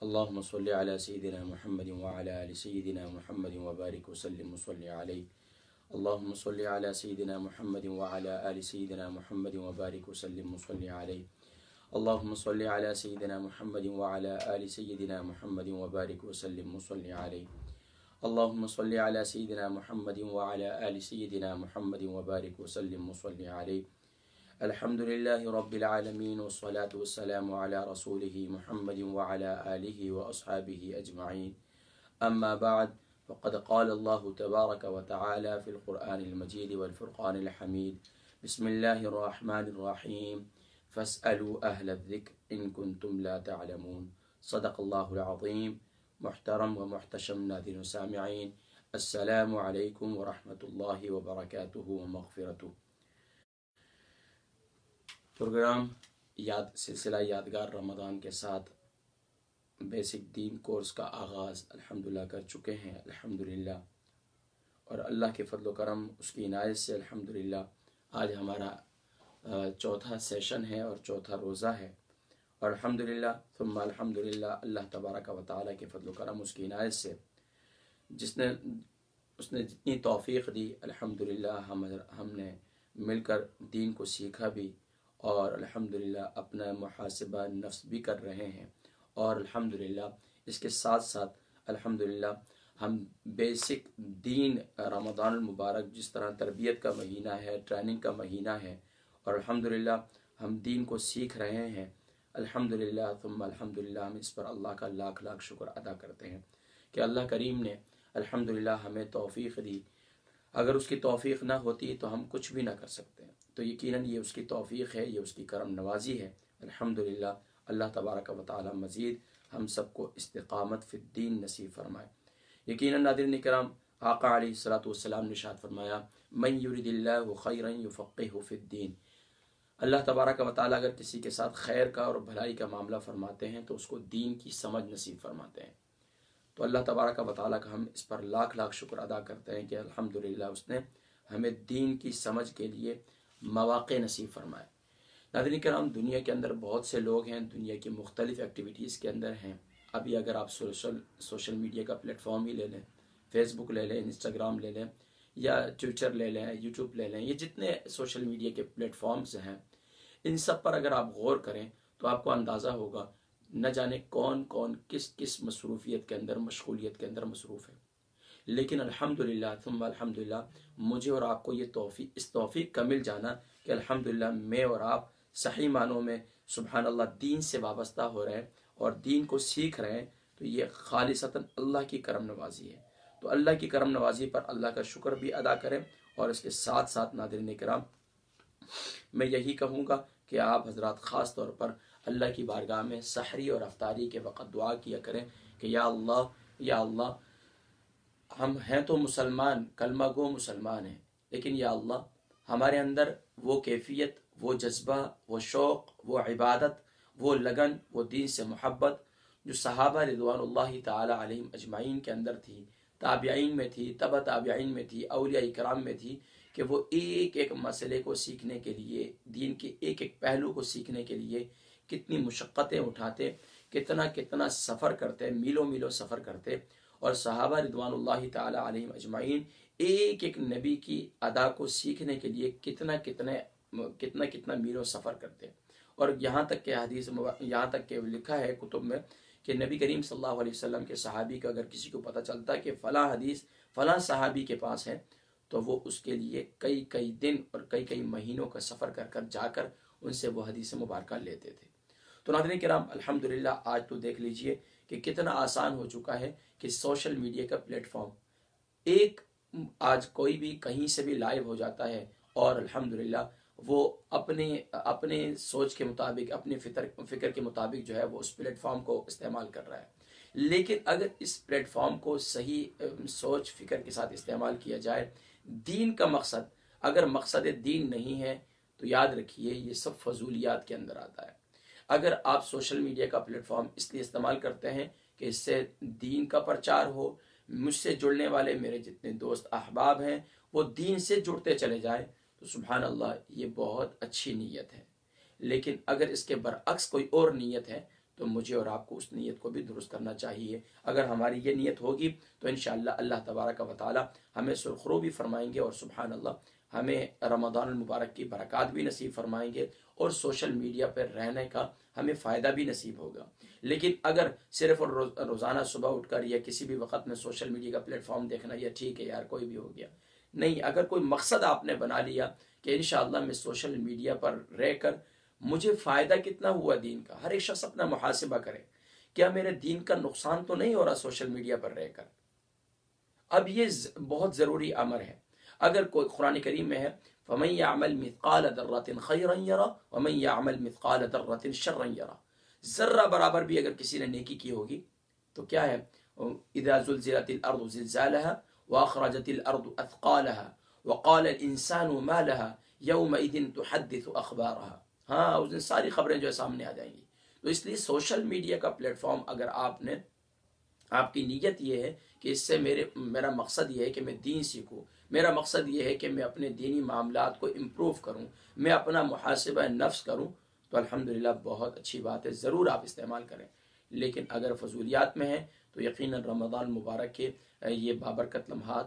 اللهم صل على سيدنا محمد وعلى آل سيدنا محمد وبارك وسلم وصل عليه. اللهم صل على سيدنا محمد وعلى آل سيدنا محمد وبارك وسلم وصل عليه. اللهم صل على سيدنا محمد وعلى آل سيدنا محمد وبارك وسلم وصل عليه. اللهم صل على سيدنا محمد وعلى آل سيدنا محمد وبارك وسلم وصل عليه. الحمد لله رب العالمين والصلاة والسلام على رسوله محمد وعلى آله وأصحابه أجمعين. أما بعد، فقد قال الله تبارك وتعالى في القرآن المجيد والفرقان الحميد: بسم الله الرحمن الرحيم، فاسألوا أهل الذكر إن كنتم لا تعلمون. صدق الله العظيم. محترم و محتشم ناظرین و سامعین، السلام علیکم ورحمۃ اللہ وبرکاتہ و مغفرتہ۔ پروگرام سلسلہ یادگار رمضان کے ساتھ بیسک دین کورس کا آغاز الحمدللہ کر چکے ہیں الحمدللہ، اور اللہ کے فضل و کرم اس کی عنایت سے الحمدللہ آج ہمارا چوتھا سیشن ہے اور چوتھا روزہ ہے، اور الحمدللہ ثم الحمدللہ اللہ تبارک و تعالیٰ کے فضل و کرم اس کی عنایت سے اس نے جتنی توفیق دی الحمدللہ ہم نے مل کر دین کو سیکھا بھی، اور الحمدللہ اپنا محاسبہ نفس بھی کر رہے ہیں، اور الحمدللہ اس کے ساتھ ساتھ الحمدللہ ہم بیسک دین رمضان المبارک جس طرح تربیت کا مہینہ ہے، ٹریننگ کا مہینہ ہے، اور الحمدللہ ہم دین کو سیکھ رہے ہیں الحمدللہ ثم الحمدللہ۔ ہم اس پر اللہ کا لاکھ لاکھ شکر ادا کرتے ہیں کہ اللہ کریم نے الحمدللہ ہمیں توفیق دی۔ اگر اس کی توفیق نہ ہوتی تو ہم کچھ بھی نہ کر سکتے، تو یقیناً یہ اس کی توفیق ہے، یہ اس کی کرم نوازی ہے الحمدللہ۔ اللہ تبارک و تعالی مزید ہم سب کو استقامت فی الدین نصیب فرمائے۔ یقیناً ناظرین کرام، آقا علیہ الصلوۃ والسلام نے ارشاد فرمایا: من یرید اللہ خیرا یفقہہ فی الدین۔ اللہ تبارک و تعالیٰ اگر کسی کے ساتھ خیر کا اور بھلائی کا معاملہ فرماتے ہیں تو اس کو دین کی سمجھ نصیب فرماتے ہیں۔ تو اللہ تبارک و تعالیٰ کا ہم اس پر لاکھ لاکھ شکر ادا کرتے ہیں کہ الحمدللہ اس نے ہمیں دین کی سمجھ کے لیے مواقع نصیب فرمائے۔ ناظرین کرام، دنیا کے اندر بہت سے لوگ ہیں، دنیا کی مختلف ایکٹیویٹیز کے اندر ہیں۔ ابھی اگر آپ سوشل میڈیا کا پلیٹ فارم ہی لے لیں، فیس بک لے لیں، انسٹاگرام لے لیں، یا ٹویٹر لے لیں، یوٹیوب لے لیں، یہ جتنے سوشل میڈیا کے پلیٹ فارمز ہیں، ان سب پر اگر آپ غور کریں تو آپ کو اندازہ ہوگا نہ جانے کون کون کس مصروفیت کے اندر، مشغولیت کے اندر مصروف ہے، لیکن الحمدللہ ثم الحمدللہ مجھے اور آپ کو یہ اس توفیق کا مل جانا کہ الحمدللہ میں اور آپ صحیح معنوں میں سبحان اللہ دین سے وابستہ ہو رہے ہیں اور دین کو سیکھ رہے ہیں، تو یہ خالصتاً اللہ کی کرم نوازی ہے۔ تو اللہ کی کرم نوازی پر اللہ کا شکر بھی ادا کریں، اور اس کے ساتھ ساتھ ناظرین کرام میں یہی کہوں گا کہ آپ حضرات خاص طور پر اللہ کی بارگاہ میں سحری اور افطاری کے وقت دعا کیا کریں کہ یا اللہ ہم ہیں تو مسلمان، کلمہ گو مسلمان ہیں، لیکن یا اللہ ہمارے اندر وہ کیفیت، وہ جذبہ، وہ شوق، وہ عبادت، وہ لگن، وہ دین سے محبت جو صحابہ رضوان اللہ تعالی علیہم اجمعین کے اندر تھی، تابعین میں تھی، تبع تابعین میں تھی، اولیاء کرام میں تھی، کہ وہ ایک ایک مسئلے کو سیکھنے کے لیے، دین کے ایک ایک پہلو کو سیکھنے کے لیے کتنی مشقتیں اٹھاتے، کتنا سفر کرتے، میلوں میلوں سفر کرتے، اور صحابہ رضوان اللہ تعالی علیہم اجمعین ایک ایک نبی کی ادا کو سیکھنے کے لیے کتنا میلوں سفر کرتے، اور یہاں تک کہ لکھا ہے کتب میں کہ نبی کریم صلی اللہ علیہ وسلم کے صحابی کا اگر کسی کو پتہ چلتا ہے کہ فلاں حدیث فلاں صحابی کے پاس ہے، تو وہ اس کے لیے کئی دن اور کئی مہینوں کا سفر جا کر ان سے وہ حدیث مبارکہ لیتے تھے۔ تو ناظرین کرام الحمدللہ آج تو دیکھ لیجئے کہ کتنا آسان ہو چکا ہے کہ سوشل میڈیا کا پلیٹ فارم آج کوئی بھی کہیں سے بھی لائیو ہو جاتا ہے، اور الحمدللہ وہ اپنے سوچ کے مطابق، اپنے فکر کے مطابق جو ہے وہ اس پلیٹ فارم کو استعمال کر رہا ہے۔ لیکن اگر اس پلیٹ فارم کو صحیح سوچ فکر کے ساتھ استعمال کیا جائے، دین کا مقصد اگر مقصد دین نہیں ہے تو یاد رکھیے یہ سب فضولیات کے اندر آتا ہے۔ اگر آپ سوشل میڈیا کا پلیٹ فارم اس لیے استعمال کرتے ہیں کہ اس سے دین کا پرچار ہو، مجھ سے جڑنے والے میرے جتنے دوست احباب ہیں وہ دین سے جڑتے چلے جائیں، تو سبحان اللہ یہ بہت اچھی نیت ہے۔ لیکن اگر اس کے برعکس کوئی اور نیت ہے تو مجھے اور آپ کو اس نیت کو بھی درست کرنا چاہیے. اگر ہماری یہ نیت ہوگی تو انشاءاللہ اللہ تبارک و تعالی ہمیں سرخرو بھی فرمائیں گے، اور سبحان اللہ ہمیں رمضان المبارک کی برکات بھی نصیب فرمائیں گے، اور سوشل میڈیا پر رہنے کا ہمیں فائدہ بھی نصیب ہوگا. لیکن اگر صرف روزانہ صبح اٹھ کر یا کسی بھی وقت میں سوشل میڈیا کا پلیٹ فارم دیکھنا، یا ٹھیک ہے یار کوئی بھی ہو گیا، نہیں، اگر کوئی مقصد آپ نے بنا لیا کہ انشاءاللہ میں سوشل میڈیا پر رہ کر مجھے فائدہ کتنا ہوا دین کا، ہر ایک شخص اپنا محاسبہ کرے، کیا میرے دین کا نقصان تو نہیں ہو رہا سوشل میڈیا پر رہ کر. اب یہ بہت ضروری امر ہے. اگر کوئی قرآن کریم میں ہے فَمَن يَعْمَلْ مِثْقَالَ ذَرَّةٍ خَيْرًا يَرَهُ وَمَن يَعْمَلْ مِثْقَالَ ذَرَّةٍ شَرًّا يَرَهُ، ذرہ برابر بھی اگر کسی نے نیکی کی ہوگی تو کیا ہے، اِذَا زُلْزِلَتِ الْأَرْضُ زِلْزَالَهَا وَأَخْرَجَتِ الْأَرْضُ أَثْقَالَهَا وَقَالَ الْإِنسَانُ مَا لَهَا يَوْمَئِذٍ تُحَدِّثُ أَخْبَارَهَا. ہاں، اس دن ساری خبریں جو ہے سامنے آ جائیں گی. تو اس لیے سوشل میڈیا کا پلیٹ فارم اگر آپ کی نیت یہ ہے کہ اس سے میرا مقصد یہ ہے کہ میں دین سیکھوں، میرا مقصد یہ ہے کہ میں اپنے دینی معاملات کو امپروو کروں، میں اپنا محاسبہ نفس کروں، تو الحمدللہ بہت اچھی بات ہے، ضرور آپ استعمال کریں. لیکن اگر فضولیات میں ہے تو یقیناً رمضان مبارک کے یہ بابرکت لمحات،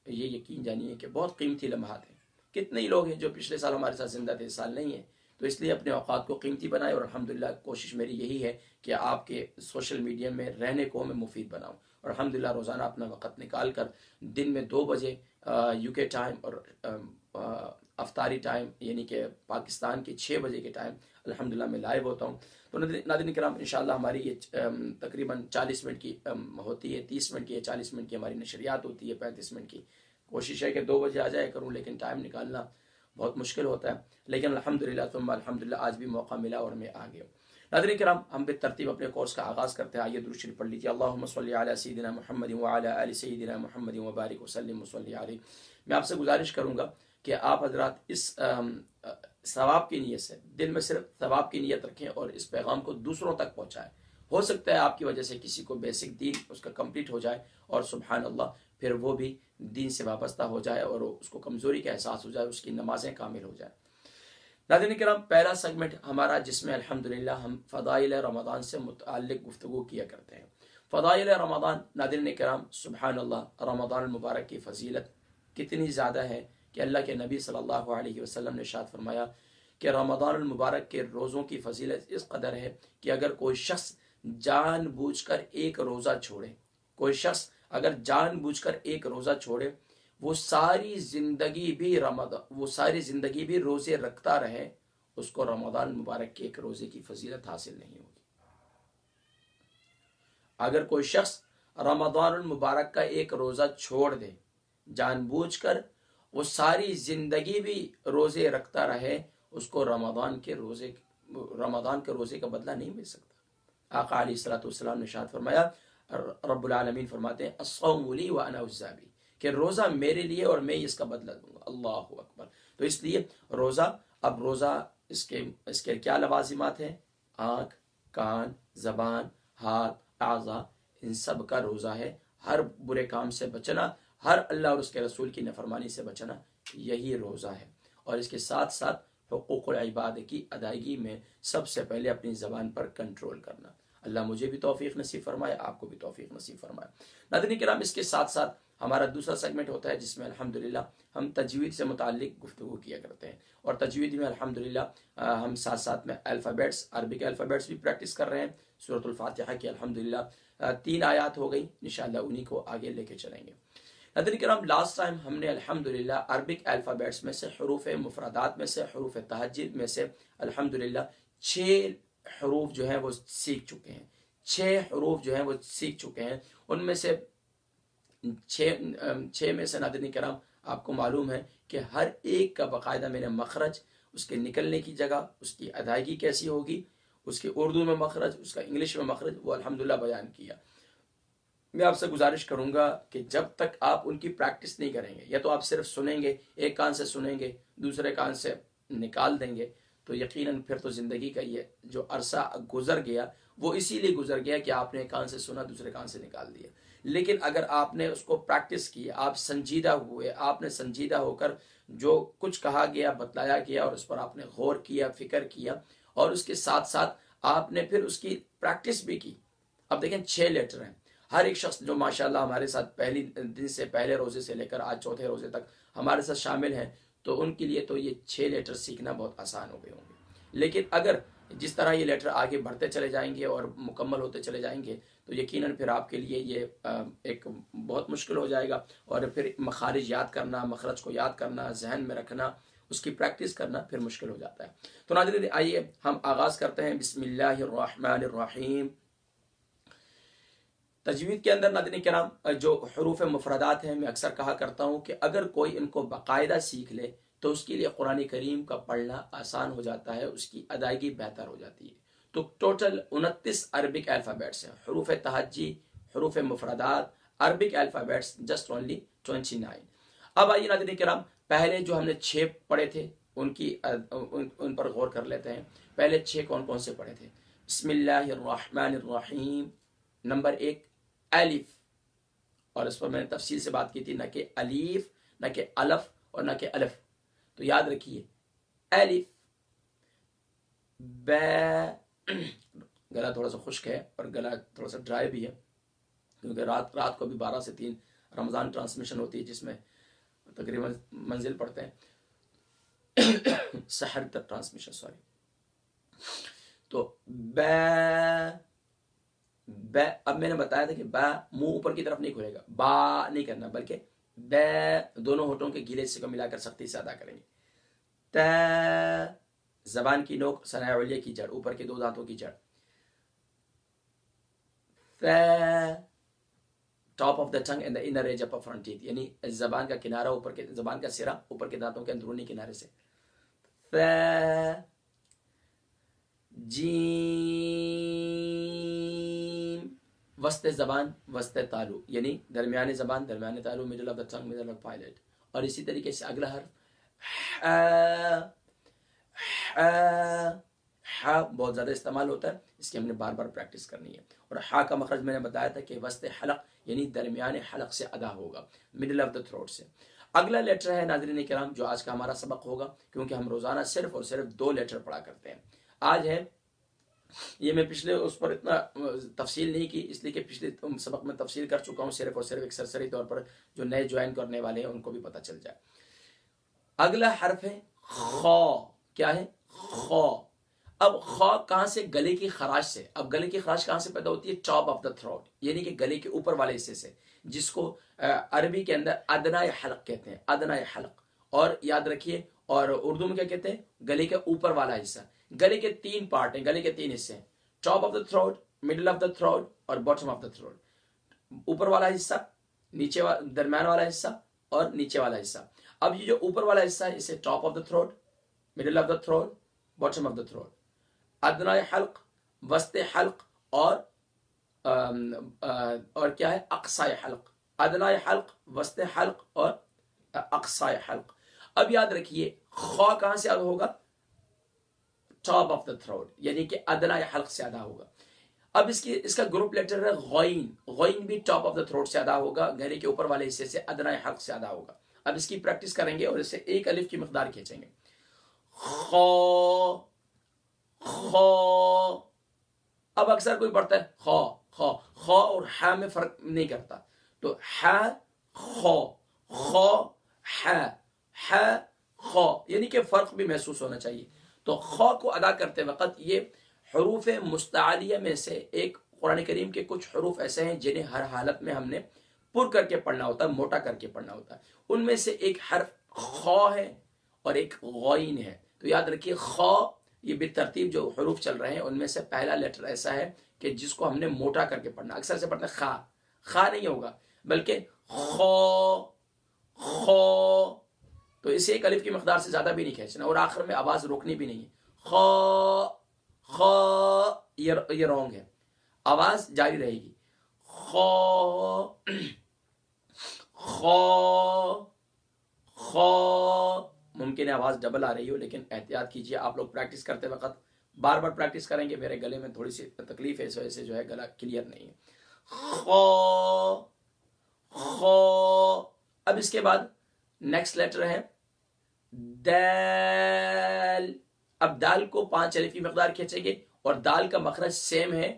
یہ یقین جانیے کہ بہت قیمتی لمحات ہیں. کتنے ہی لوگ ہیں جو پچھلے سال ہمارے ساتھ زندہ تھے، اس سال نہیں ہیں. تو اس لیے اپنے اوقات کو قیمتی بنائیں، اور الحمدللہ کوشش میری یہی ہے کہ آپ کے سوشل میڈیا میں رہنے کو میں مفید بناؤں. اور الحمدللہ روزانہ اپنا وقت نکال کر دن میں 2 بجے یو کے ٹائم اور افطاری ٹائم یعنی کہ پاکستان کے 6 بجے کے ٹائم الحمدللہ میں لائیو ہوتا ہوں. تو ناظرین کرام انشاءاللہ ہماری یہ تقریباً 40 منٹ کی ہوتی ہے، 30 منٹ کی ہے، 40 منٹ کی ہماری نشریات ہوتی ہے، 35 منٹ کی. کوشش ہے کہ 2 بجے آ جائے کروں، لیکن ٹائم نکالنا بہت مشکل ہوتا ہے. لیکن الحمدللہ ثم الحمدللہ آج بھی موقع ملا اور میں آ گیا. ناظرین کرام ہم بالترتیب اپنے کورس کا آغاز کرتے ہیں. آئیے درود شریف پڑھ لیجیے. اللہم صلی علی سیدنا محمد وعلی آل سیدنا محمد وبارک وسلم وصلی علیہ. میں آپ سے گزارش کروں گا کہ آپ حضرات اس ثواب کی نیت سے دل میں صرف ثواب کی نیت رکھیں اور اس پیغام کو دوسروں تک پہنچائیں. ہو سکتا ہے آپ کی وجہ سے کسی کو بیسک دین اس کا کمپلیٹ ہو جائے، اور سبحان اللہ پھر وہ بھی دین سے وابستہ ہو جائے اور اس کو کمزوری کا احساس ہو جائے، اس کی نمازیں کامل ہو جائیں. ناظرین کرام پہلا سیگمنٹ ہمارا جس میں الحمدللہ ہم فضائل رمضان سے متعلق گفتگو کیا کرتے ہیں. فضائل رمضان ناظرین کرام سبحان اللہ، رمضان المبارک کی فضیلت کتنی زیادہ ہے کہ اللہ کے نبی صلی اللہ علیہ وسلم نے ارشاد فرمایا کہ رمضان المبارک کے روزوں کی فضیلت اس قدر ہے کہ اگر کوئی شخص جان بوجھ کر ایک روزہ چھوڑے، کوئی شخص اگر جان بوجھ کر ایک روزہ چھوڑے، وہ ساری زندگی بھی روزے رکھتا رہے، اس کو رمضان مبارک کے ایک روزے کی فضیلت حاصل نہیں ہوگی. اگر کوئی شخص رمضان المبارک کا ایک روزہ چھوڑ دے جان بوجھ کر، وہ ساری زندگی بھی روزے رکھتا رہے، اس کو رمضان کے روزے کا بدلہ نہیں مل سکتا. آقا علیہ الصلوۃ والسلام نے ارشاد فرمایا، رب العالمین فرماتے ہیں الصوم لی وانا اجزی بہ، کہ روزہ میرے لیے اور میں اس کا بدلہ دوں گا. اللہ اکبر. تو اس لیے روزہ اس کے کیا لوازمات ہیں؟ آنکھ، کان، زبان، ہاتھ، اعضاء، ان سب کا روزہ ہے. ہر برے کام سے بچنا، ہر اللہ اور اس کے رسول کی نافرمانی سے بچنا، یہی روزہ ہے. اور اس کے ساتھ ساتھ حقوق العباد کی ادائیگی میں سب سے پہلے اپنی زبان پر کنٹرول کرنا. اللہ مجھے بھی توفیق نصیب فرمائے، آپ کو بھی توفیق نصیب فرمائے. ناظرین کرام اس کے ساتھ ساتھ ہمارا دوسرا سیگمنٹ ہوتا ہے جس میں الحمدللہ ہم تجوید سے متعلق گفتگو کیا کرتے ہیں. اور تجوید میں الحمدللہ ہم ساتھ میں الفابیٹس، عربک الفابیٹس بھی پریکٹس کر رہے ہیں. سورۃ الفاتحہ کی الحمدللہ 3 آیات ہو گئی، انشاءاللہ انہی کو آگے لے کے چلیں گے. ناظرین کرام لاسٹ ٹائم ہم نے الحمدللہ عربک الفابیٹس میں سے حروف مفردات میں سے حروف تہجد میں سے الحمدللہ 6 حروف جو ہیں وہ سیکھ چکے ہیں. 6 حروف جو ہیں وہ سیکھ چکے ہیں. ان میں سے 6 میں سے ناظرین کرام آپ کو معلوم ہے کہ ہر ایک کا باقاعدہ میں نے مخرج، اس کے نکلنے کی جگہ، اس کی ادائیگی کیسی ہوگی، اس کے اردو میں مخرج، اس کا انگلش میں مخرج، وہ الحمدللہ بیان کیا. میں آپ سے گزارش کروں گا کہ جب تک آپ ان کی پریکٹس نہیں کریں گے، یا تو آپ صرف سنیں گے، ایک کان سے سنیں گے، دوسرے کان سے نکال دیں گے، تو یقیناً پھر تو زندگی کا یہ جو عرصہ گزر گیا وہ اسی لیے گزر گیا کہ آپ نے ایک کان سے سنا دوسرے کان سے نکال دیا. لیکن اگر آپ نے اس کو پریکٹس کی، آپ سنجیدہ ہوئے، آپ نے سنجیدہ ہو کر جو کچھ کہا گیا بتلایا گیا اور اس پر آپ نے غور کیا، فکر کیا، اور اس کے ساتھ ساتھ آپ نے پھر اس کی پریکٹس بھی کی. اب دیکھیں 6 لیٹر ہیں. ہر ایک شخص جو ماشاءاللہ ہمارے ساتھ پہلی دن سے پہلے روزے سے لے کر آج چوتھے روزے تک ہمارے ساتھ شامل ہیں تو ان کے لیے تو یہ 6 لیٹر سیکھنا بہت آسان ہو گئے ہوں گے. لیکن اگر جس طرح یہ لیٹر آگے بڑھتے چلے جائیں گے اور مکمل ہوتے چلے جائیں گے تو یقیناً پھر آپ کے لیے یہ ایک بہت مشکل ہو جائے گا. اور پھر مخارج یاد کرنا، مخرج کو یاد کرنا، ذہن میں رکھنا، اس کی پریکٹس کرنا پھر مشکل ہو جاتا ہے. تو ناظرین آئیے ہم آغاز کرتے ہیں. بسم اللہ الرحمن الرحیم. تجوید کے اندر ناظرین کرام جو حروف مفردات ہیں، میں اکثر کہا کرتا ہوں کہ اگر کوئی ان کو باقاعدہ سیکھ لے تو اس کے لیے قرآن کریم کا پڑھنا آسان ہو جاتا ہے، اس کی ادائیگی بہتر ہو جاتی ہے. تو ٹوٹل 29 عربک الفابیٹس ہیں، حروف تہجی، حروف مفردات، عربک الفابیٹس جسٹ اونلی 29. اب آئیے ناظرین کرام پہلے جو ہم نے 6 پڑھے تھے ان پر غور کر لیتے ہیں. پہلے 6 کون کون سے پڑھے تھے؟ بسم اللہ الرحمن الرحیم. نمبر 1 الف، اور اس پر میں نے تفصیل سے بات کی تھی، نہ کہ الف، نہ کہ الف اور نہ کہ الف. تو یاد رکھیے الف ب. گلا تھوڑا سا خشک ہے اور گلا تھوڑا سا ڈرائی بھی ہے کیونکہ رات کو بھی 12 سے 3 رمضان ٹرانسمیشن ہوتی ہے جس میں تقریباً منزل پڑھتے ہیں سحر تک ٹرانسمیشن سوری. تو ب اب میں نے بتایا تھا کہ با منہ اوپر کی طرف نہیں کھلے گا، با نہیں کرنا بلکہ ب دونوں ہونٹوں کے گیلے حصے کو ملا کر سختی سے ادا کریں گے. ت زبان کی نوک ثناء علیہ کی جڑ، اوپر کے 2 دانتوں کی جڑ. The top of the tongue and the inner edge of front teeth, یعنی زبان کا کنارہ اوپر کے، زبان کا سرا اوپر کے دانتوں کے اندرونی کنارے سے. ث جیم وسط زبان وسط تالو، یعنی درمیانی زبان درمیانی تالو، middle of the tongue middle of pilot. اور اسی طریقے سے اگلا حرف ہا بہت زیادہ استعمال ہوتا ہے، اس کی ہم نے بار بار پریکٹس کرنی ہے. اور ہا کا مخرج میں نے بتایا تھا کہ وسط حلق یعنی درمیان حلق سے ادا ہوگا، middle of the throat سے. اگلا لیٹر ہے ناظرین کرام جو آج کا ہمارا سبق ہوگا، کیونکہ ہم روزانہ صرف اور صرف 2 لیٹر پڑھا کرتے ہیں. آج ہے یہ میں پچھلے اس پر اتنا تفصیل نہیں کی اس لیے کہ پچھلے سبق میں تفصیل کر چکا ہوں، صرف اور صرف ایک سرسری طور پر جو نئے جوائن کرنے والے ہیں ان کو بھی پتہ چل جائے. اگلا حرف ہے خا. کیا ہے؟ خا. اب خا کہاں سے؟ گلے کی خراش سے. اب گلے کی خراش کہاں سے پیدا ہوتی ہے؟ ٹاپ آف دا تھروٹ، یعنی کہ گلے کے اوپر والے حصے سے، جس کو عربی کے اندر ادنائے حلق کہتے ہیں، ادنائے حلق. اور یاد رکھیے، اور اردو میں کیا کہتے ہیں؟ گلے کے اوپر والا حصہ. گلے کے 3 پارٹ ہیں، گلے کے 3 حصے ہیں، top of the throat, middle of the throat اور باٹم آف دا تھروٹ. اوپر والا حصہ، نیچے درمیان والا حصہ اور نیچے والا حصہ. اب یہ جو اوپر والا حصہ ہے اسے top of the throat, middle of the throat, bottom of the throat, ادنائے حلق، وسط حلق اور کیا ہے؟ اقصائے حلق. ادنائے حلق، وسط حلق اور اقصائے حلق. اب یاد رکھیے خا کہاں سے ادا ہوگا؟ ٹاپ آف دا تھروٹ، یعنی کہ ادنائے حلق سے ادا ہوگا. اب اس کا گروپ لیٹر ہے غین. غین بھی ٹاپ آف دا تھروٹ سے ادا ہوگا، گلے کے اوپر والے حصے سے ادنائے حلق سے ادا ہوگا. اب اس کی پریکٹس کریں گے اور اسے 1 الف کی مقدار کھینچیں گے. خا خا. اب اکثر کوئی پڑھتا ہے خا خا، خا اور ہا میں فرق نہیں کرتا، تو ہا خا، خا ہا، ہا خا، یعنی کہ فرق بھی محسوس ہونا چاہیے. تو خا کو ادا کرتے وقت یہ حروف مستعلیہ میں سے ایک قرآن کریم کے کچھ حروف ایسے ہیں جنہیں ہر حالت میں ہم نے پر کر کے پڑھنا ہوتا ہے، موٹا کر کے پڑھنا ہوتا ہے. ان میں سے ایک حرف خا ہے اور ایک غین ہے. تو یاد رکھیے خا، یہ بالترتیب جو حروف چل رہے ہیں ان میں سے پہلا لیٹر ایسا ہے کہ جس کو ہم نے موٹا کر کے پڑھنا. اکثر سے پڑھتے ہیں خا، خا نہیں ہوگا بلکہ خا خا. تو اسے 1 الف کی مقدار سے زیادہ بھی نہیں کھینچنا اور آخر میں آواز روکنی بھی نہیں ہے. خا خا یہ رونگ ہے، آواز جاری رہے گی. خا خا خا. ممکن ہے آواز ڈبل آ رہی ہو لیکن احتیاط کیجیے. آپ لوگ پریکٹس کرتے وقت بار بار پریکٹس کریں گے. میرے گلے میں تھوڑی سی تکلیف ہے، اس وجہ سے جو ہے گلا کلیئر نہیں ہے. خا خا. اب اس کے بعد نیکسٹ لیٹر ہے دال. اب دال کو 5 الف کی مقدار کھینچیں گے اور دال کا مخرج سیم ہے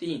3,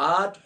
8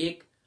1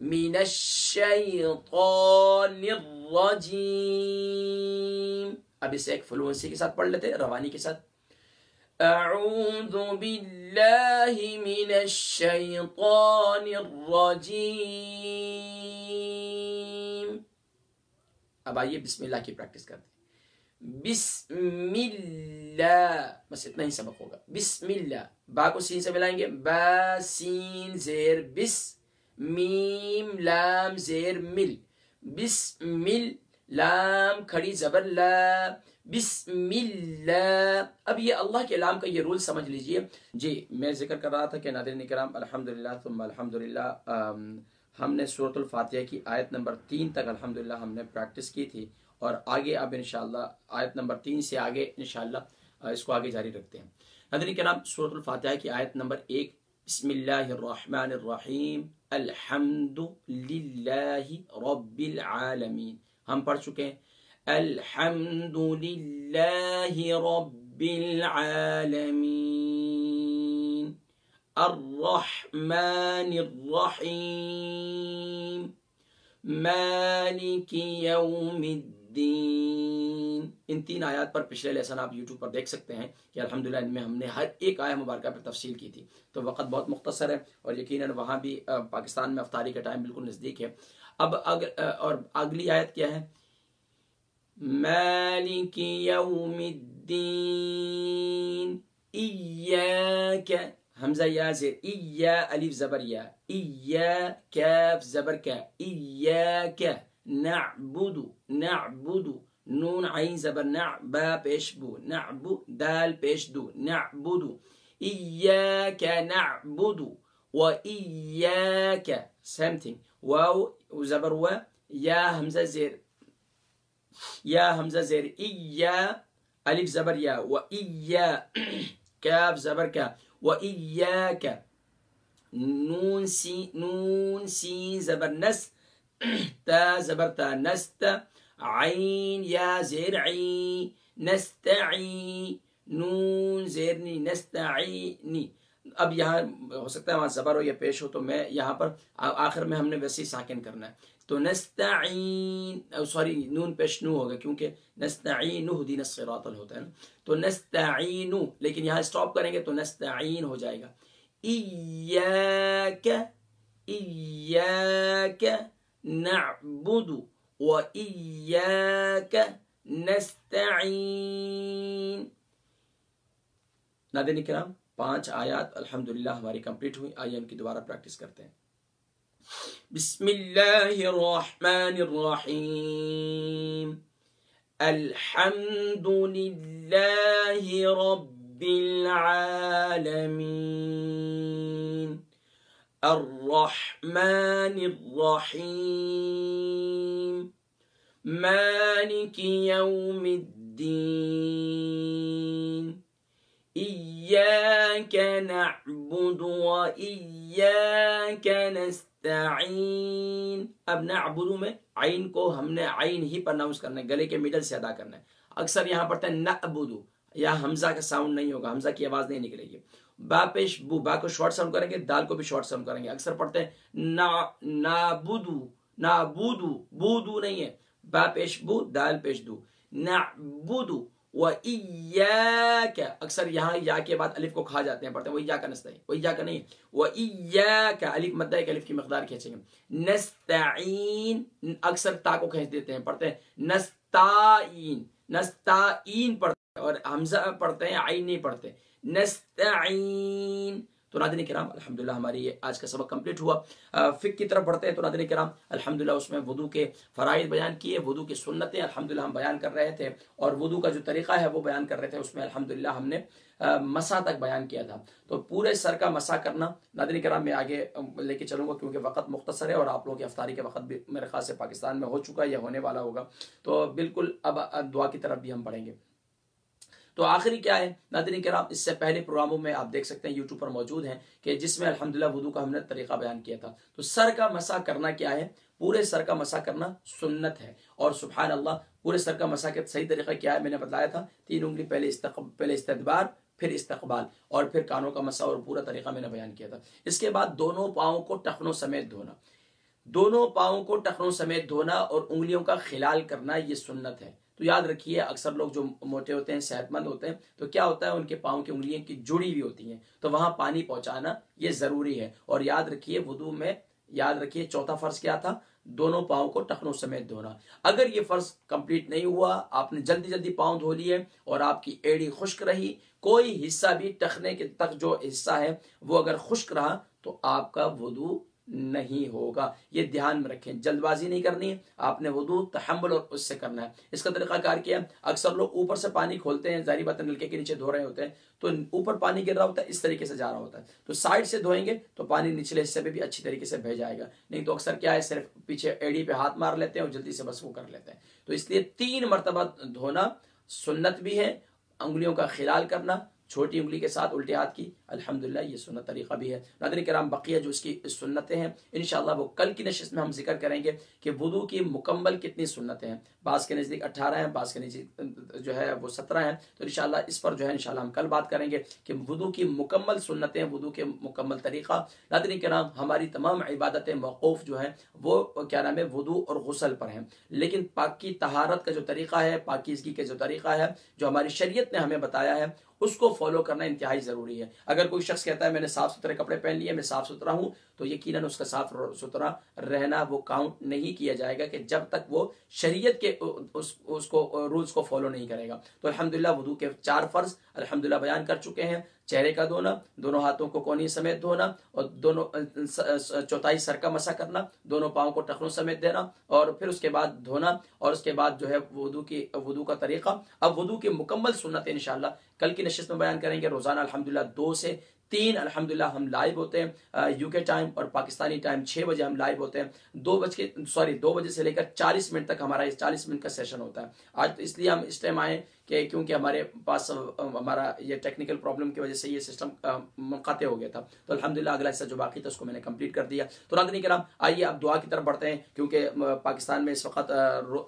من الشیطان الرجیم. اب اسے ایک فلوئنسی کے ساتھ پڑھ لیتے ہیں، روانی کے ساتھ. اعوذ باللہ من الشیطان الرجیم. اب آئیے بسم اللہ کی پریکٹس کرتے ہیں. بسم اللہ، بس اتنا ہی سبق ہوگا. بسم اللہ، با کو سین سے ملائیں گے، با سین زیر بس، میم لام زیر مل، بسم لام کھڑی زبر لا، بسم اللہ. اب یہ اللہ کے لام کا یہ رول سمجھ لیجئے. جی میں ذکر کر رہا تھا کہ ناظرین کرام الحمدللہ ثم الحمدللہ ہم نے سورۃ الفاتحہ کی آیت نمبر 3 تک الحمدللہ ہم نے پریکٹس کی تھی، اور آگے اب انشاءاللہ آیت نمبر 3 سے آگے انشاءاللہ اس کو آگے جاری رکھتے ہیں. ناظرین کرام سورۃ الفاتحہ کی آیت نمبر 1، بسم اللہ الرحمن الرحیم الحمد للہ رب العالمین. ہم پڑھ چکے ہیں الحمد للہ رب العالمین الرحمن الرحیم مالک یوم الدین. ان 3 آیات پر پچھلے لیسن آپ یوٹیوب پر دیکھ سکتے ہیں کہ الحمدللہ ان میں ہم نے ہر ایک آیہ مبارکہ پر تفصیل کی تھی. تو وقت بہت مختصر ہے اور یقیناً وہاں بھی پاکستان میں افطاری کا ٹائم بالکل نزدیک ہے. اب اور اگلی آیت کیا ہے؟ مالک یوم الدین ایاک، حمزہ یا زیر، ایا الف زبر یا، ایا کاف زبر کا، ایاک نعبد، نعبد نون عین زبر نع، با پیش بو، نعبو دال پیش دو، نعبد ایاک نعبد و ایاک سیم تھنگ، واو زبر و، یا حمزہ زیر، یا حمزہ زیر، ایا الف زبر یا، و ایا کاف زبر کا، و ایاک نون سین زبر نس، تا زبر تا نست، عین یا زیر عی، نستعی نون زیرنی نستعینی. اب یہاں ہو سکتا ہے وہاں زبر ہو یا پیش ہو، تو میں یہاں پر آخر میں ہم نے ویسے ہی ساکن کرنا ہے. تو نستعین، سوری نون پیش نو ہوگا کیونکہ نستعین اهدنا الصراط ہوتا ہے نا. تو نستعین، لیکن یہاں سٹاپ کریں گے تو نستعین ہو جائے گا. ایاک ایاک نعبد و ایاک نستعین. ناظرین کرام 5 آیات الحمدللہ ہماری کمپلیٹ ہوئی. آئیے ان کی دوبارہ پریکٹس کرتے ہیں. بسم اللہ الرحمن الرحیم الحمد للہ رب العالمین الرحمن الرحیم مالک یوم الدین ایاک نعبد و ایاک نستعین. اب نعبد میں عین کو ہم نے عین ہی پرناؤنس کرنا ہے، گلے کے مڈل سے ادا کرنا ہے. اکثر یہاں پڑھتے ہیں نعبد، یا حمزہ کا ساؤنڈ نہیں ہوگا، حمزہ کی آواز نہیں نکلے گی. با پیش بو، با کو شارٹ ساؤنڈ کریں گے، دال کو بھی شارٹ ساؤنڈ کریں گے. اکثر پڑھتے ہیں نعبدو، نعبدو بودو نہیں ہے، با پیش بو دال پیش دو، نعبدو و ایاک. اکثر یہاں یا کے بعد الف کو کھا جاتے ہیں، پڑھتے ہیں وہ یا کا نستعین، وہ یا کا نہیں، و ایاک الف مدہ ایک الف کی مقدار کھینچیں گے. نستعین اکثر تا کو کھینچ دیتے ہیں، پڑھتے ہیں نستعین، نستعین پڑھتے ہیں، اور حمزہ پڑھتے ہیں عین نہیں پڑھتے، نستعین. تو ناظرین کرام الحمدللہ ہماری یہ آج کا سبق کمپلیٹ ہوا. فقہ کی طرف بڑھتے ہیں. تو ناظرین کرام الحمدللہ اس میں وضو کے فرائض بیان کیے، وضو کی سنتیں الحمدللہ ہم بیان کر رہے تھے، اور وضو کا جو طریقہ ہے وہ بیان کر رہے تھے. اس میں الحمدللہ ہم نے مسح تک بیان کیا تھا. تو پورے سر کا مسح کرنا ناظرین کرام میں آگے لے کے چلوں گا کیونکہ وقت مختصر ہے، اور آپ لوگوں کی افطاری کے وقت بھی میرے خیال سے پاکستان میں ہو چکا ہے یا ہونے والا ہوگا. تو بالکل اب دعا کی طرف بھی ہم بڑھیں گے. تو آخری کیا ہے ناظرین کرام، اس سے پہلے پروگراموں میں آپ دیکھ سکتے ہیں یوٹیوب پر موجود ہیں کہ جس میں الحمدللہ وضو کا ہم نے طریقہ بیان کیا تھا. تو سر کا مسح کرنا کیا ہے؟ پورے سر کا مسح کرنا سنت ہے. اور سبحان اللہ پورے سر کا مسح کا صحیح طریقہ کیا ہے میں نے بتلایا تھا. 3 انگلی پہلے استدبار، پھر استقبال، اور پھر کانوں کا مسح، اور پورا طریقہ میں نے بیان کیا تھا. اس کے بعد دونوں پاؤں کو ٹخنوں سمیت دھونا. دونوں پاؤں کو ٹخنوں سمیت دھونا اور انگلیوں کا خلال کرنا یہ سنت ہے۔ تو یاد رکھیے اکثر لوگ جو موٹے ہوتے ہیں صحت مند ہوتے ہیں تو کیا ہوتا ہے ان کے پاؤں کی انگلیاں کی جڑی ہوئی ہوتی ہیں، تو وہاں پانی پہنچانا یہ ضروری ہے۔ اور یاد رکھیے وضو میں یاد رکھیے چوتھا فرض کیا تھا؟ دونوں پاؤں کو ٹخنوں سمیت دھونا۔ اگر یہ فرض کمپلیٹ نہیں ہوا، آپ نے جلدی جلدی پاؤں دھو لیے اور آپ کی ایڑی خشک رہی، کوئی حصہ بھی ٹخنے کے تک جو حصہ ہے وہ اگر خشک رہا تو آپ کا وضو نہیں ہوگا۔ یہ دھیان میں رکھیں، جلد بازی نہیں کرنی ہے، آپ نے وضو تحمل اور اس سے کرنا ہے۔ اس کا طریقہ کار کیا ہے؟ اکثر لوگ اوپر سے پانی کھولتے ہیں، ظاہری بات ہے نلکے کے نیچے دھو رہے ہوتے ہیں تو اوپر پانی گر رہا ہوتا ہے، اس طریقے سے جا رہا ہوتا ہے، تو سائڈ سے دھوئیں گے تو پانی نچلے حصے پہ بھی اچھی طریقے سے بہہ جائے گا، نہیں تو اکثر کیا ہے صرف پیچھے ایڑی پہ ہاتھ مار لیتے ہیں اور جلدی سے بس وہ کر لیتے ہیں۔ تو اس لیے 3 مرتبہ دھونا سنت بھی ہے، انگلیوں کا خلال کرنا چھوٹی انگلی کے ساتھ الٹے ہاتھ کی، الحمدللہ یہ سنت طریقہ بھی ہے۔ ناظرین کرام بقیہ جو اس کی سنتیں ہیں انشاءاللہ وہ کل کی نشست میں ہم ذکر کریں گے کہ وضو کی مکمل کتنی سنتیں ہیں، بعض کے نزدیک 18 ہیں، بعض کے نزدیک جو ہے وہ 17 ہیں، تو انشاءاللہ اس پر جو ہے انشاءاللہ ہم کل بات کریں گے کہ وضو کی مکمل سنتیں، وضو کے مکمل طریقہ۔ ناظرین کرام ہماری تمام عبادتیں موقوف جو ہیں وہ کیا نام ہے وضو اور غسل پر ہیں، لیکن پاک کی طہارت کا جو طریقہ ہے، پاکیزگی کا جو طریقہ ہے جو ہماری شریعت نے ہمیں بتایا ہے اس کو فالو کرنا انتہائی ضروری ہے۔ اگر کوئی شخص کہتا ہے میں نے صاف ستھرے کپڑے پہن لیے، میں صاف ستھرا ہوں، تو یقیناً اس کا صاف ستھرا رہنا وہ کاؤنٹ نہیں کیا جائے گا کہ جب تک وہ شریعت کے اس کو رولز کو فالو نہیں کرے گا۔ تو الحمدللہ وضو کے 4 فرض الحمدللہ بیان کر چکے ہیں۔ چہرے کا دھونا، دونوں ہاتھوں کو کونی سمیت دھونا، اور دونوں چوتھائی سر کا مسح کرنا، دونوں پاؤں کو ٹخنوں سمیت دینا، اور پھر اس کے بعد دھونا، اور اس کے بعد جو ہے وضو کا طریقہ۔ اب وضو کی مکمل سنت انشاءاللہ کل کی نشست میں بیان کریں گے۔ روزانہ الحمدللہ 2 سے 3 الحمدللہ ہم لائیو ہوتے ہیں، یو کے ٹائم اور پاکستانی ٹائم 6 بجے ہم لائیو ہوتے ہیں۔ 2 بجے سے لے کر 40 منٹ تک ہمارا 40 منٹ کا سیشن ہوتا ہے۔ آج تو اس لیے ہم اس ٹائم آئے کہ کیونکہ ہمارے پاس ہمارا یہ ٹیکنیکل پرابلم کی وجہ سے یہ سسٹم منقطع ہو گیا تھا، تو الحمدللہ اگلا حصہ جو باقی تھا اس کو میں نے کمپلیٹ کر دیا۔ تو ناظرین کرام آئیے اب دعا کی طرف بڑھتے ہیں، کیونکہ پاکستان میں اس وقت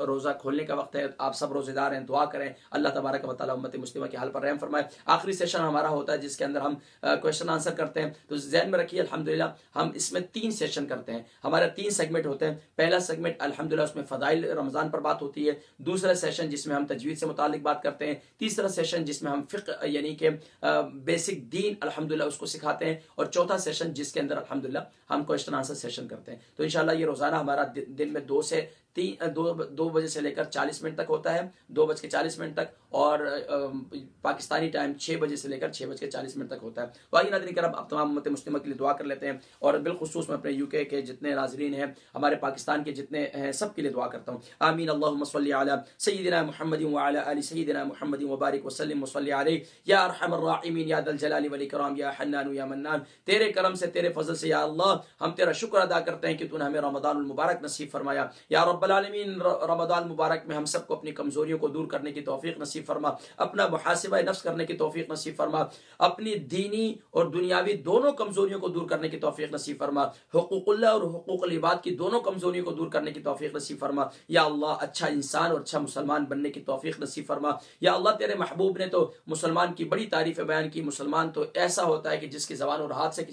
روزہ کھولنے کا وقت ہے، آپ سب روزے دار ہیں، دعا کریں اللہ تبارک و تعالی امت مسلمہ کے حال پر رحم فرمائے۔ آخری سیشن ہمارا ہوتا ہے جس کے اندر ہم کویشچن آنسر کرتے ہیں، تو ذہن میں رکھیے الحمدللہ ہم اس میں 3 سیشن کرتے ہیں، ہمارا 3 سیگمنٹ ہوتے ہیں۔ پہلا سیگمنٹ الحمدللہ اس میں فضائل رمضان پر بات ہوتی ہے، دوسرا سیشن جس میں ہم تجوید سے متعلق بات کرتے ہیں، تیسرا سیشن جس میں ہم فقہ یعنی کہ بیسک دین الحمدللہ اس کو سکھاتے ہیں، اور چوتھا سیشن جس کے اندر الحمدللہ ہم کویشچن آنسر سیشن کرتے ہیں۔ تو انشاءاللہ یہ روزانہ ہمارا دن میں 2 بجے سے لے کر 40 منٹ تک ہوتا ہے، 2:40 تک، اور پاکستانی ٹائم 6 بجے سے لے کر 6:40 تک ہوتا ہے۔ تو آئیے ناظرین کرام اب تمام امت مسلمہ کے لیے دعا کر لیتے ہیں، اور بالخصوص میں اپنے یو کے جتنے ناظرین ہیں، ہمارے پاکستان کے جتنے ہیں، سب کے لیے دعا کرتا ہوں۔ آمین اللہم صلی علی سیدنا محمد وعلی آل سیدنا محمد وبارک وسلم وصلی علیہ یا ارحم الراحمین یا ذا الجلال والاکرام یا حنان یا منان۔ تیرے کرم سے، تیرے فضل سے یا اللہ ہم تیرا شکر ادا کرتے ہیں کہ تو نے ہمیں رمضان المبارک نصیب فرمایا۔ یا رب العالمین رمضان مبارک میں ہم سب کو اپنی کمزوریوں کو دور کرنے کی توفیق نصیب فرما، اپنا محاسبہ نفس کرنے کی توفیق نصیب فرما، اپنی دینی اور دنیاوی دونوں کمزوریوں کو دور کرنے کی توفیق نصیب فرما، حقوق اللہ اور حقوق العباد کی دونوں کمزوریوں کو دور کرنے کی توفیق نصیب فرما۔ یا اللہ اچھا انسان اور اچھا مسلمان بننے کی توفیق نصیب فرما۔ یا اللہ تیرے محبوب نے تو مسلمان کی بڑی تعریفیں بیان کی، مسلمان تو ایسا ہوتا ہے کہ جس کی زبان اور ہاتھ سے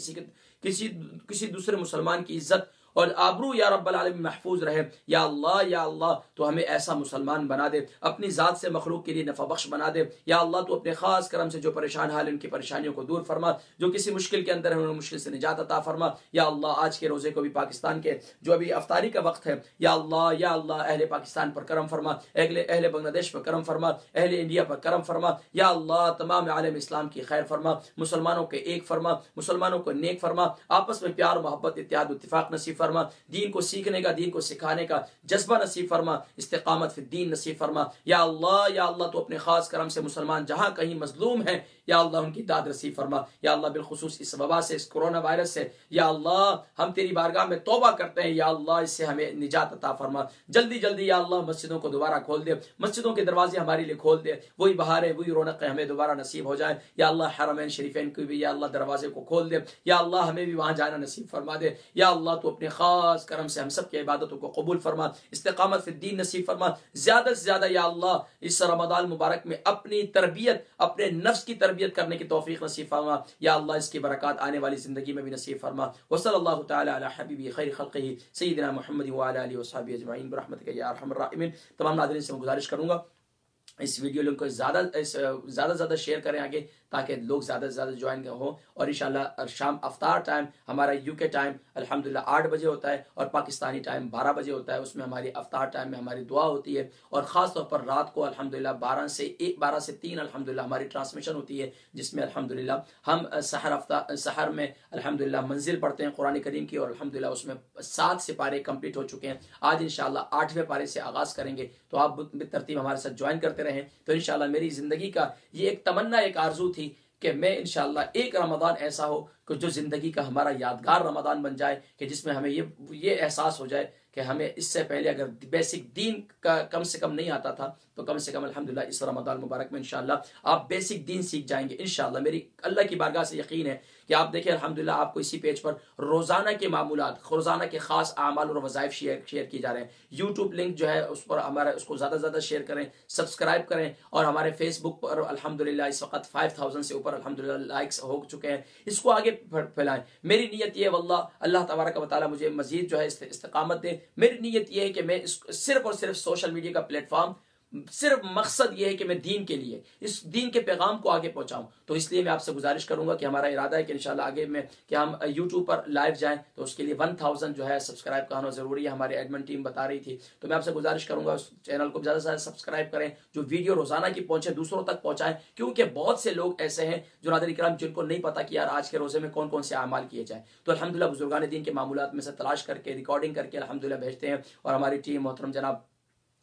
کسی دوسرے مسلمان کی عزت اور آبرو یا رب العالمین محفوظ رہے۔ یا اللہ تو ہمیں ایسا مسلمان بنا دے، اپنی ذات سے مخلوق کے لیے نفع بخش بنا دے۔ یا اللہ تو اپنے خاص کرم سے جو پریشان حال ان کی پریشانیوں کو دور فرما، جو کسی مشکل کے اندر ہے انہیں مشکل سے نجات عطا فرما۔ یا اللہ آج کے روزے کو بھی پاکستان کے جو ابھی افطاری کا وقت ہے، یا اللہ اہل پاکستان پر کرم فرما، اہل بنگلہ دیش پر کرم فرما، اہل انڈیا پر کرم فرما۔ یا اللہ تمام عالم اسلام کی خیر فرما، مسلمانوں کے ایک فرما، مسلمانوں کو نیک فرما، آپس میں پیار محبت اتحاد اتفاق نصیب فرما، دین کو سیکھنے کا، دین کو سکھانے کا جذبہ نصیب فرما، استقامت فی الدین نصیب فرما۔ یا اللہ تو اپنے خاص کرم سے مسلمان جہاں کہیں مظلوم ہیں یا اللہ ان کی داد نصیب فرما۔ یا اللہ بالخصوص اس وبا سے، اس کورونا وائرس سے یا اللہ ہم تیری بارگاہ میں توبہ کرتے ہیں، یا اللہ اس سے ہمیں نجات عطا فرما۔ جلدی یا اللہ مسجدوں کو دوبارہ کھول دے، مسجدوں کے دروازے ہمارے لیے کھول دے، وہی بہار ہے وہی رونق ہمیں دوبارہ نصیب ہو جائے۔ یا اللہ حرمین شریفین کو بھی یا اللہ دروازے کو کھول دے، یا اللہ ہمیں بھی وہاں جانا نصیب فرما دے۔ یا اللہ تو اپنے خاص کرم سے ہم سب کی عبادتوں کو قبول فرما، استقامت فی الدین نصیب فرما، زیادہ سے زیادہ یا اللہ اس رمضان مبارک میں اپنی تربیت، اپنے نفس کی تربیت کرنے کی توفیق نصیب فرما یا اللہ، اس کی برکات آنے والی زندگی میں بھی نصیب فرما۔ وصلی اللہ تعالی علی حبیبی خیر خلقہ سیدنا محمد وعلی آلہ وصحبہ اجمعین برحمتک یا ارحم الراحمین۔ تمام ناظرین سے میں گزارش کروں گا اس ویڈیو لنک کو زیادہ شیئر کریں آگے، تاکہ لوگ زیادہ سے زیادہ جوائن ہوں، اور انشاءاللہ شام افطار ٹائم ہمارا یو کے ٹائم الحمدللہ 8 بجے ہوتا ہے، اور پاکستانی ٹائم 12 بجے ہوتا ہے، اس میں ہماری افطار ٹائم میں ہماری دعا ہوتی ہے، اور خاص طور پر رات کو الحمدللہ 12 سے 3 الحمدللہ ہماری ٹرانسمیشن ہوتی ہے، جس میں الحمدللہ ہم سحر میں الحمدللہ منزل پڑھتے ہیں قرآن کریم کی، اور الحمدللہ اس میں 7 سپارے کمپلیٹ ہو چکے ہیں۔ آج انشاءاللہ 8ویں پارے سے آغاز کریں گے، تو آپ بالترتیب ہمارے ساتھ جوائن کرتے رہیں۔ تو انشاءاللہ میری زندگی کا یہ ایک تمنا، ایک آرزو تھی کہ میں انشاءاللہ ایک رمضان ایسا ہو کہ جو زندگی کا ہمارا یادگار رمضان بن جائے، کہ جس میں ہمیں یہ احساس ہو جائے کہ ہمیں اس سے پہلے اگر بیسک دین کا کم سے کم نہیں آتا تھا، تو کم سے کم الحمدللہ اس رمضان مبارک میں انشاءاللہ آپ بیسک دین سیکھ جائیں گے انشاءاللہ۔ میری اللہ کی بارگاہ سے یقین ہے کہ آپ دیکھیں الحمدللہ آپ کو اسی پیج پر روزانہ کے معمولات، روزانہ کے خاص اعمال اور وظائف شیئر کی جا رہے ہیں۔ یوٹیوب لنک جو ہے اس پر ہمارا، اس کو زیادہ سے زیادہ شیئر کریں، سبسکرائب کریں، اور ہمارے فیس بک پر الحمدللہ اس وقت 5000 سے اوپر الحمدللہ لائکس ہو چکے ہیں، اس کو آگے پھیلائیں۔ میری نیت یہ ہے واللہ اللہ تبارک و تعالی مجھے مزید جو ہے استقامت دے۔ میری نیت یہ ہے کہ میں صرف اور صرف سوشل میڈیا کا پلیٹ فارم، صرف مقصد یہ ہے کہ میں دین کے لیے، اس دین کے پیغام کو آگے پہنچاؤں۔ تو اس لیے میں آپ سے گزارش کروں گا کہ ہمارا ارادہ ہے کہ انشاءاللہ آگے میں کہ ہم یوٹیوب پر لائیو جائیں، تو اس کے لیے 1000 جو ہے سبسکرائب کا ہونا ضروری ہے، ہماری ایڈمن ٹیم بتا رہی تھی۔ تو میں آپ سے گزارش کروں گا اس چینل کو زیادہ سے زیادہ سبسکرائب کریں، جو ویڈیو روزانہ کی پہنچے دوسروں تک پہنچائیں، کیونکہ بہت سے لوگ ایسے ہیں جو ناظرین کرام جن کو نہیں پتا کہ یار آج کے روزے میں کون کون سے اعمال کیے جائیں۔ تو الحمدللہ بزرگان دین کے معمولات میں سے تلاش کر کے ریکارڈنگ کر کے الحمدللہ بھیجتے ہیں، اور ہماری ٹیم محترم جناب